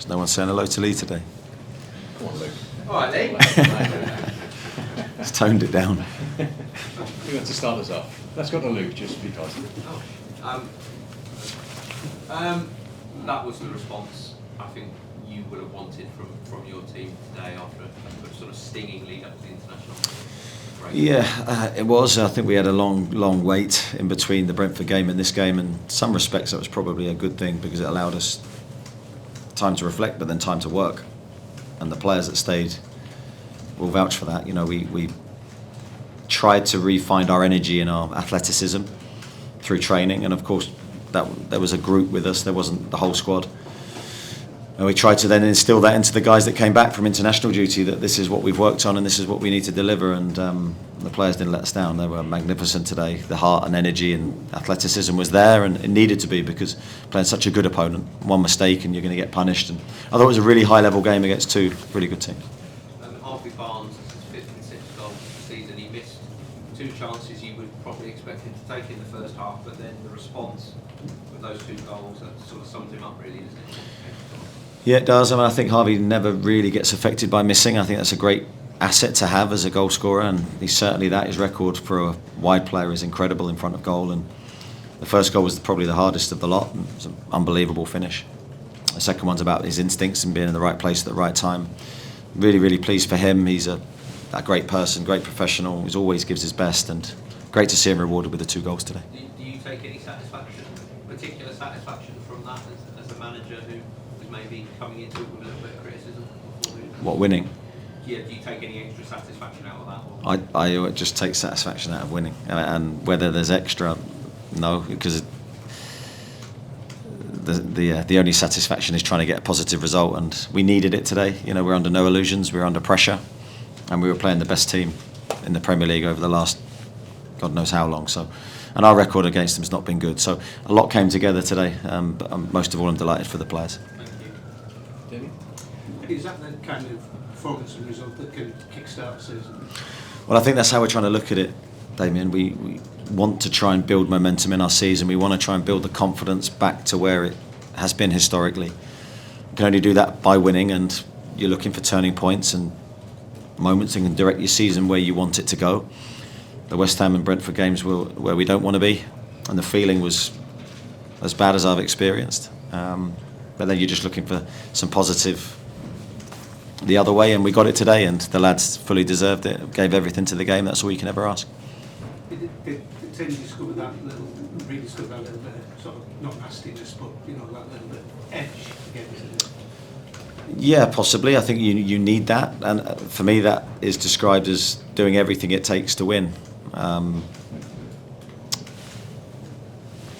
No one saying hello to Lee today. Come on, Luke. All right, Lee. He's toned it down. Who wants to start us off? Let's go to Luke, just because. That was the response I think you would have wanted from your team today after a sort of stinging lead up to the international break. Yeah, it was. I think we had a long wait in between the Brentford game and this game. In some respects, that was probably a good thing because it allowed us time to reflect, but then time to work. And the players that stayed will vouch for that. You know, we tried to re-find our energy and our athleticism through training, and of course, that there was a group with us. There wasn't the whole squad. And we tried to then instill that into the guys that came back from international duty, that this is what we've worked on and this is what we need to deliver. And the players didn't let us down. They were magnificent today. The heart and energy and athleticism was there, and it needed to be because playing such a good opponent, one mistake and you're going to get punished. And I thought it was a really high-level game against two really good teams. Harvey Barnes, his fifth and sixth goal this season, he missed two chances you would probably expect him to take in the first half, but then the response with those two goals, that sort of sums him up really, doesn't it? Yeah, it does. I mean, I think Harvey never really gets affected by missing. I think that's a great asset to have as a goal scorer, and he's certainly that. His record for a wide player is incredible in front of goal, and the first goal was probably the hardest of the lot. It was an unbelievable finish. The second one's about his instincts and being in the right place at the right time. Really, really pleased for him. He's a great person, great professional. He always gives his best, and great to see him rewarded with the two goals today. Do you take any particular satisfaction from that as a manager who was maybe coming into it with a little bit of criticism? What, winning? Yeah, do you take any extra satisfaction out of that? I just take satisfaction out of winning, and whether there's extra, no, because the only satisfaction is trying to get a positive result, and we needed it today. You know, we're under no illusions, we're under pressure, and we were playing the best team in the Premier League over the last God knows how long. So, and our record against them has not been good. So a lot came together today, but most of all, I'm delighted for the players. Thank you. Danny? Is that the kind of performance and result that can kickstart a season? Well, I think that's how we're trying to look at it, Damien. We want to try and build momentum in our season. We want to try and build the confidence back to where it has been historically. You can only do that by winning, and you're looking for turning points and moments and can direct your season where you want it to go. The West Ham and Brentford games were where we don't want to be, and the feeling was as bad as I've experienced. But then you're just looking for some positive the other way, and we got it today, and the lads fully deserved it, gave everything to the game. That's all you can ever ask. Did the team discover that rediscover that little bit of sort of, not nastiness, but you know, that little bit of edge again? Yeah, possibly. I think you need that, and for me that is described as doing everything it takes to win.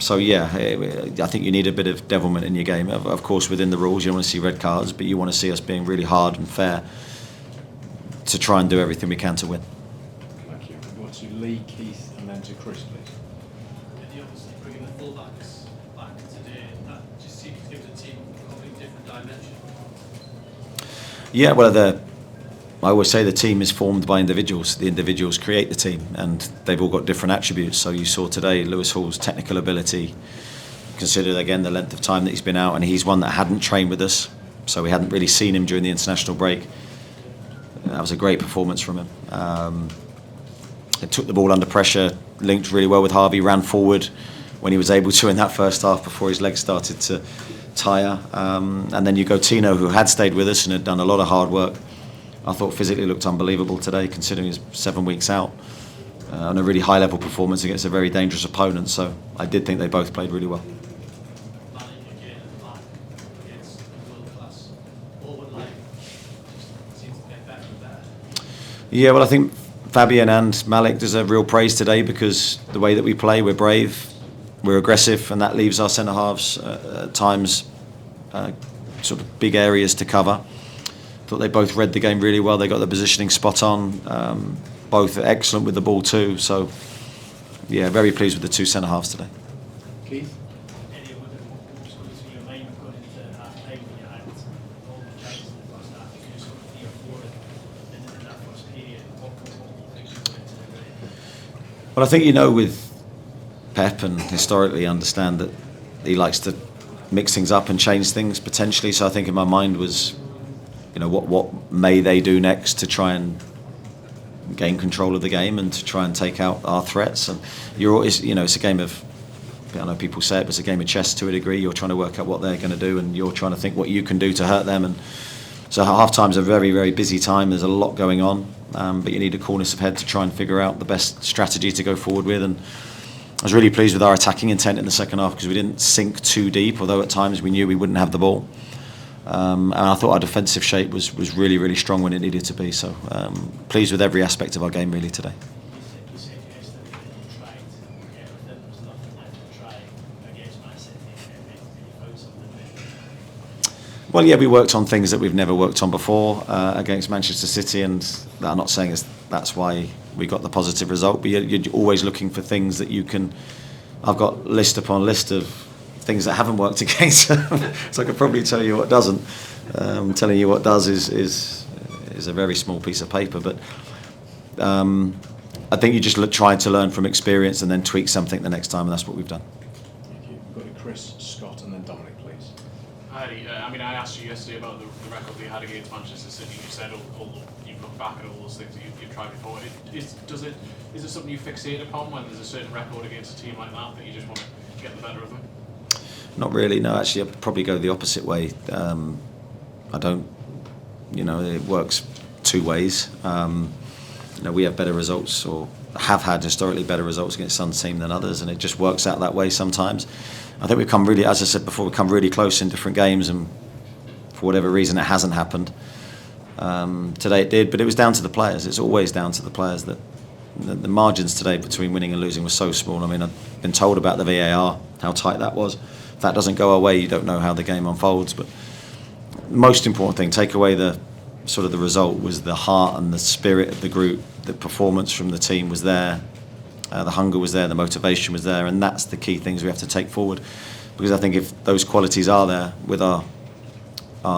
So yeah, I think you need a bit of devilment in your game. Of course, within the rules, you don't want to see red cards, but you want to see us being really hard and fair to try and do everything we can to win. Thank you. We want to Lee, Keith, and then to Chris, please. Eddie, obviously bringing the fullbacks back today, that just seems to give the team a completely different dimension. Yeah, well, I always say the team is formed by individuals. The individuals create the team, and they've all got different attributes. So you saw today Lewis Hall's technical ability, considered again the length of time that he's been out, and he's one that hadn't trained with us, so we hadn't really seen him during the international break. That was a great performance from him. It took the ball under pressure, linked really well with Harvey, ran forward when he was able to in that first half before his legs started to tire. And then you go Tino, who had stayed with us and had done a lot of hard work. I thought physically looked unbelievable today, considering he's 7 weeks out, and a really high-level performance against a very dangerous opponent. So I did think they both played really well. Yeah, well, I think Fabi and Malick deserve real praise today because the way that we play, we're brave, we're aggressive, and that leaves our centre-halves at times sort of big areas to cover. Thought they both read the game really well. They got the positioning spot on. Both excellent with the ball too. So, yeah, very pleased with the two centre halves today. Keith? Eddie, what was your mind going into half time when you had all the chances in the first half? You sort of 3 or 4 in that first period. What you think going into the break? Well, I think you know with Pep and historically understand that he likes to mix things up and change things potentially. So I think in my mind was, what may they do next to try and gain control of the game and to try and take out our threats. And you're always, it's a game of, I know people say it, but it's a game of chess to a degree. You're trying to work out what they're going to do, and you're trying to think what you can do to hurt them. And so half time's a very, very busy time. There's a lot going on, but you need a coolness of head to try and figure out the best strategy to go forward with. And I was really pleased with our attacking intent in the second half because we didn't sink too deep, although at times we knew we wouldn't have the ball. And I thought our defensive shape was really, really strong when it needed to be. So pleased with every aspect of our game really today. You said yesterday that you tried everything. There was nothing left to try against Man City. Did you find something there? Well, yeah, we worked on things that we've never worked on before against Manchester City, and I'm not saying that's why we got the positive result, but you're always looking for things that you can. I've got list upon list of things that haven't worked against, so I could probably tell you what doesn't. Telling you what does is a very small piece of paper, but I think you just try to learn from experience and then tweak something the next time, and that's what we've done. Thank you. We've got to Chris, Scott, and then Dominic, please. Eddie, I asked you yesterday about the record that you had against Manchester City. You said you've looked back at all those things that you've tried before. Is it something you fixate upon when there's a certain record against a team like that you just want to get the better of them? Not really, no. Actually, I'd probably go the opposite way. I don't, it works two ways. We have better results, or have had historically better results against some team than others, and it just works out that way sometimes. I think we've come really, as I said before, we've come really close in different games, and for whatever reason it hasn't happened. Today it did, but it was down to the players. It's always down to the players. That the margins today between winning and losing were so small. I mean, I've been told about the VAR, how tight that was. If that doesn't go our way, you don't know how the game unfolds. But the most important thing, take away the result, was the heart and the spirit of the group. The performance from the team was there. The hunger was there, the motivation was there, and that's the key things we have to take forward. Because I think if those qualities are there with our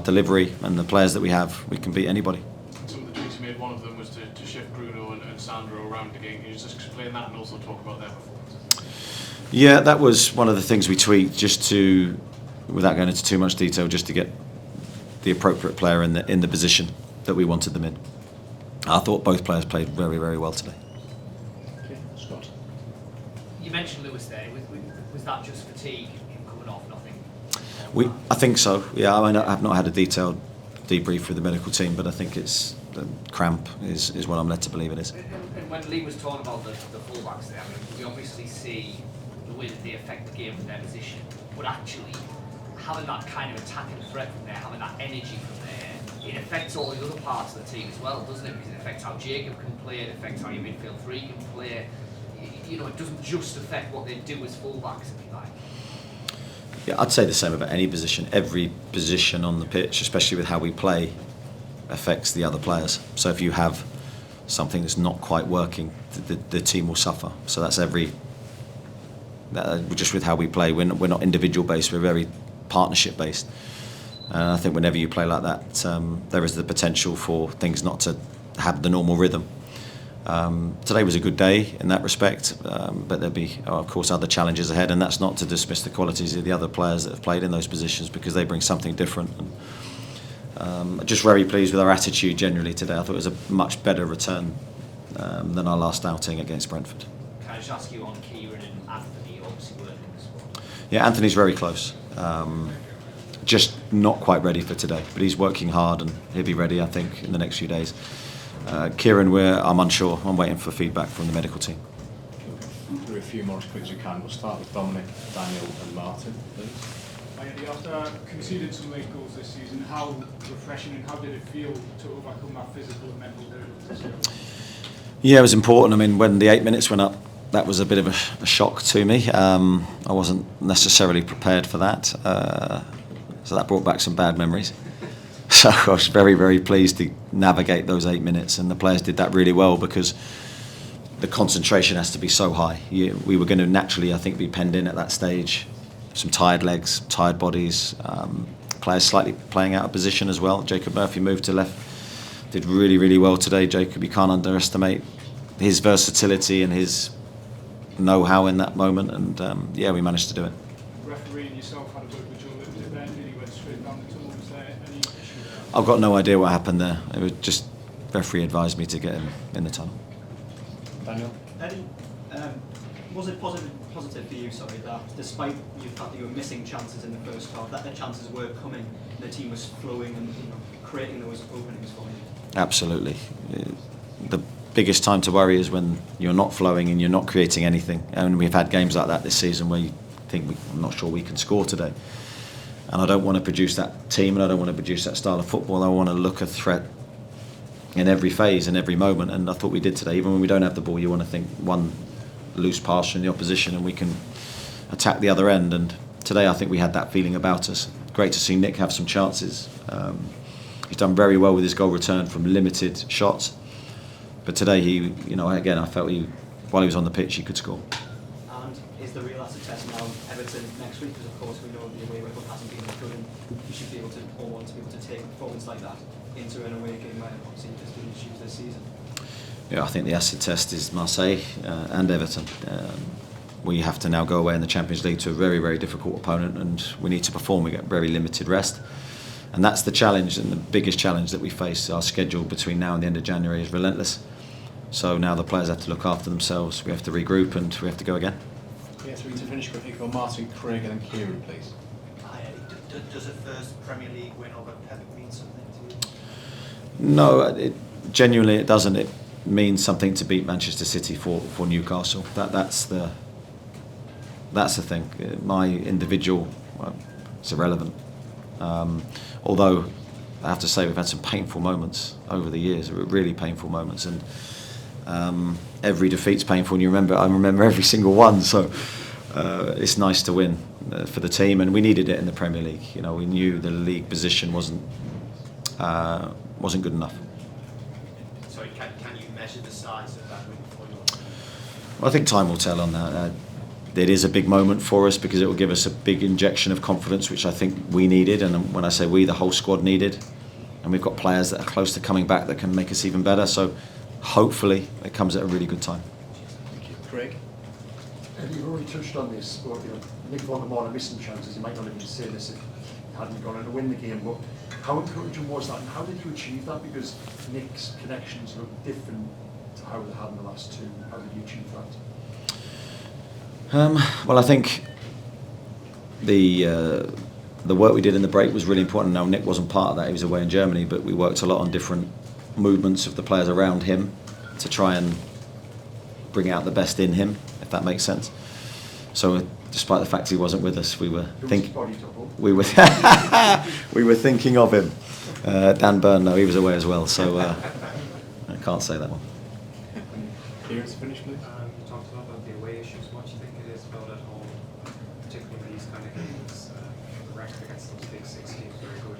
delivery and the players that we have, we can beat anybody. Some of the tweets you made, one of them was to shift Bruno and Sandro around the game. Can you just explain that and also talk about their performance? Yeah, that was one of the things we tweaked, just to, without going into too much detail, just to get the appropriate player in the position that we wanted them in. I thought both players played very, very well today. Okay, Scott. You mentioned Lewis there. Was that just fatigue, him coming off, nothing? I think so. Yeah, I mean, I've not had a detailed debrief with the medical team, but I think it's cramp is what I'm led to believe it is. And when Lee was talking about the fullbacks there, we obviously see the way that they affect the game from their position, but actually having that kind of attacking threat from there, having that energy from there, it affects all the other parts of the team as well, doesn't it? Because it affects how Jacob can play, it affects how your midfield three can play. It doesn't just affect what they do as fullbacks, if you like. Yeah, I'd say the same about any position. Every position on the pitch, especially with how we play, affects the other players. So if you have something that's not quite working, the team will suffer. So that's just with how we play. We're not individual based. We're very partnership based. And I think whenever you play like that, there is the potential for things not to have the normal rhythm. Today was a good day in that respect, but there'll be, of course, other challenges ahead, and that's not to dismiss the qualities of the other players that have played in those positions, because they bring something different. And, just very pleased with our attitude generally today. I thought it was a much better return than our last outing against Brentford. Can I just ask you on Kieran and Anthony, obviously working in the squad? Yeah, Anthony's very close. Just not quite ready for today, but he's working hard and he'll be ready, I think, in the next few days. Kieran, I'm unsure. I'm waiting for feedback from the medical team. We'll do a few more as quick as we can. We'll start with Dominic, Daniel and Martin, please. After conceding some late goals this season, how refreshing and how did it feel to overcome that physical and mental hurdle? Yeah, it was important. I mean, when the 8 minutes went up, that was a bit of a shock to me. I wasn't necessarily prepared for that. So that brought back some bad memories. So I was very, very pleased to navigate those 8 minutes, and the players did that really well because the concentration has to be so high. We were going to naturally, I think, be penned in at that stage. Some tired legs, tired bodies, players slightly playing out of position as well. Jacob Murphy moved to left, did really, really well today. Jacob, you can't underestimate his versatility and his know-how in that moment, and we managed to do it. Referee and yourself had a word with Joelinton I've got no idea what happened there. It was just referee advised me to get him in the tunnel. Daniel? Eddie, was it positive for you, that despite the fact that you were missing chances in the first half, that the chances were coming, and the team was flowing and creating those openings for you? Absolutely. The biggest time to worry is when you're not flowing and you're not creating anything. And we've had games like that this season where you think, I'm not sure we can score today. And I don't want to produce that team, and I don't want to produce that style of football. I want to look a threat in every phase and every moment, and I thought we did today. Even when we don't have the ball, you want to think one loose pass from the opposition and we can attack the other end. And today I think we had that feeling about us. Great to see Nick have some chances. He's done very well with his goal return from limited shots. But today again, I felt while he was on the pitch, he could score. And is the real acid test now Everton next week? Because of course we know the away record hasn't been as good, and you should be able to, or want to be able to take performance like that into an away game where obviously there's been issues this season. Yeah, I think the acid test is Marseille and Everton. We have to now go away in the Champions League to a very, very difficult opponent, and we need to perform. We get very limited rest. And that's the challenge, and the biggest challenge that we face. Our schedule between now and the end of January is relentless. So now the players have to look after themselves, we have to regroup, and we have to go again. Yes, we need to finish quickly. Go Martin, Craig and then Kieran, please. Hi, Eddie. Does a first Premier League win over Pep mean something to you? No, genuinely it doesn't. It means something to beat Manchester City for Newcastle. That's the thing. My individual, it's irrelevant. Although I have to say we've had some painful moments over the years, really painful moments, and every defeat's painful. And I remember every single one. So it's nice to win for the team, and we needed it in the Premier League. We knew the league position wasn't good enough. Sorry, can you measure the size of that win for you? Well, I think time will tell on that. It is a big moment for us because it will give us a big injection of confidence, which I think we needed, and when I say we, the whole squad needed. And we've got players that are close to coming back that can make us even better. So hopefully it comes at a really good time. Thank you. Craig? Eddie, you've already touched on this, but Nick Woltemade missing chances. You might not even say this if he hadn't gone on to win the game, but how encouraging was that, and how did you achieve that? Because Nick's connections look different to how they had in the last two. How did you achieve that? Well, I think the work we did in the break was really important. Now, Nick wasn't part of that, he was away in Germany, but we worked a lot on different movements of the players around him to try and bring out the best in him, if that makes sense. So despite the fact he wasn't with us, we were thinking of him. Dan Byrne, no, he was away as well, so I can't say that one. Kieran, to finish, please. You talked a lot about the away issues. What do you think it is about at home, particularly these kind of games? The record against those big six teams very good.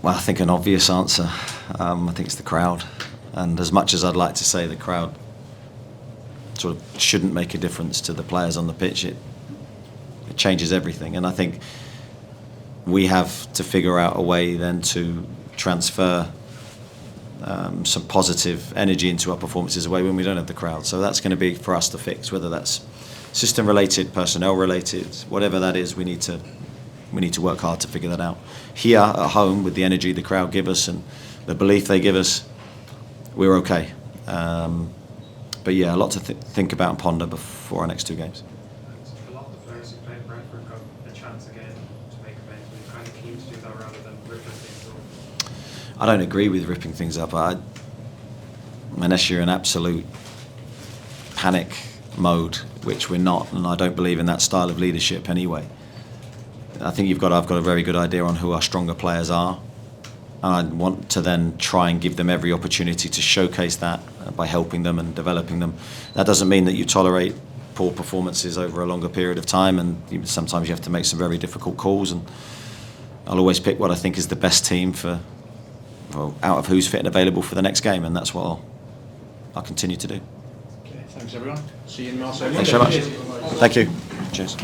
Well, I think an obvious answer. I think it's the crowd, and as much as I'd like to say the crowd sort of shouldn't make a difference to the players on the pitch, it changes everything. And I think we have to figure out a way then to transfer some positive energy into our performances away when we don't have the crowd. So that's going to be for us to fix, whether that's system related, personnel related, whatever that is. We need to work hard to figure that out. Here at home, with the energy the crowd give us and the belief they give us, we're okay. But yeah, a lot to think about and ponder before our next two games. A lot of the players who played Brentford got a chance again to make amends. We're kind of keen to do that rather than ripping things up. I don't agree with ripping things up. Unless you're in absolute panic mode, which we're not, and I don't believe in that style of leadership anyway. I think I've got a very good idea on who our stronger players are. And I want to then try and give them every opportunity to showcase that by helping them and developing them. That doesn't mean that you tolerate poor performances over a longer period of time, and sometimes you have to make some very difficult calls, and I'll always pick what I think is the best team out of who's fit and available for the next game, and that's what I'll continue to do. Okay, thanks everyone. See you in Marseille. Thanks very much. Thank you. Cheers.